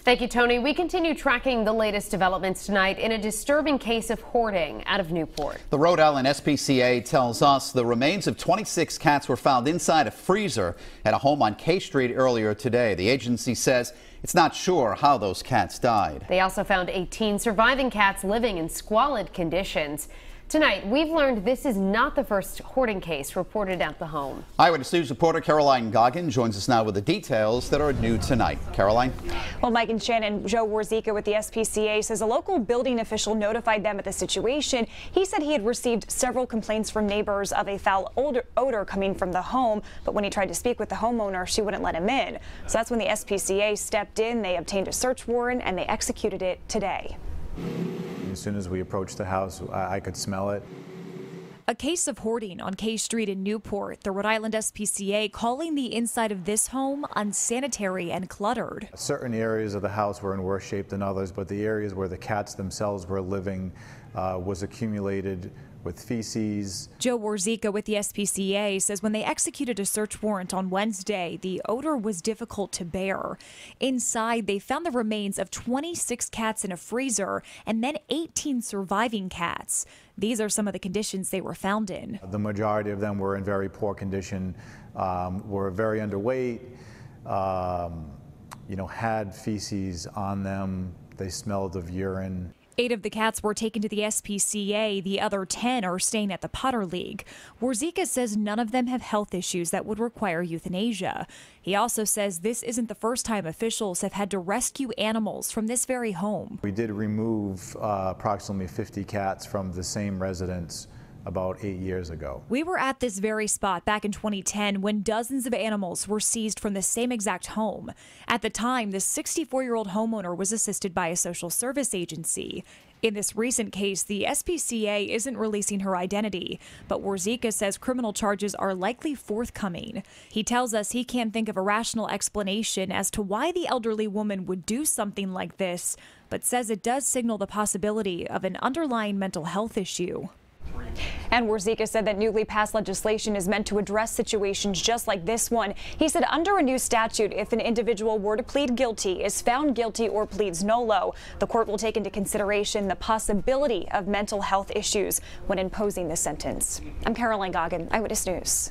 Thank you, Tony. We continue tracking the latest developments tonight in a disturbing case of hoarding out of Newport. The Rhode Island SPCA tells us the remains of 26 cats were found inside a freezer at a home on K Street earlier today. The agency says it's not sure how those cats died. They also found 18 surviving cats living in squalid conditions. Tonight, we've learned this is not the first hoarding case reported at the home. Eyewitness News reporter Caroline Goggin joins us now with the details that are new tonight. Caroline? Well, Mike and Shannon, Joe Warzika with the SPCA says a local building official notified them of the situation. He said he had received several complaints from neighbors of a foul odor coming from the home, but when he tried to speak with the homeowner, she wouldn't let him in. So that's when the SPCA stepped in. They obtained a search warrant and they executed it today. As soon as we approached the house, I could smell it. A case of hoarding on K Street in Newport. The Rhode Island SPCA calling the inside of this home unsanitary and cluttered. Certain areas of the house were in worse shape than others, but the areas where the cats themselves were living was accumulated with feces. Joe Warzika with the SPCA says when they executed a search warrant on Wednesday, the odor was difficult to bear. Inside, they found the remains of 26 cats in a freezer and then 18 surviving cats. These are some of the conditions they were found in. The majority of them were in very poor condition, were very underweight, had feces on them. They smelled of urine. 8 of the cats were taken to the SPCA. The other 10 are staying at the Potter League. Warzika says none of them have health issues that would require euthanasia. He also says this isn't the first time officials have had to rescue animals from this very home. We did remove approximately 50 cats from the same residence about 8 years ago. We were at this very spot back in 2010 when dozens of animals were seized from the same exact home. At the time, the 64-year-old homeowner was assisted by a social service agency. In this recent case, the SPCA isn't releasing her identity, but Warzika says criminal charges are likely forthcoming. He tells us he can't think of a rational explanation as to why the elderly woman would do something like this, but says it does signal the possibility of an underlying mental health issue. And Warzika said that newly passed legislation is meant to address situations just like this one. He said under a new statute, if an individual were to plead guilty, is found guilty or pleads nolo, the court will take into consideration the possibility of mental health issues when imposing the sentence. I'm Caroline Goggin, Eyewitness News.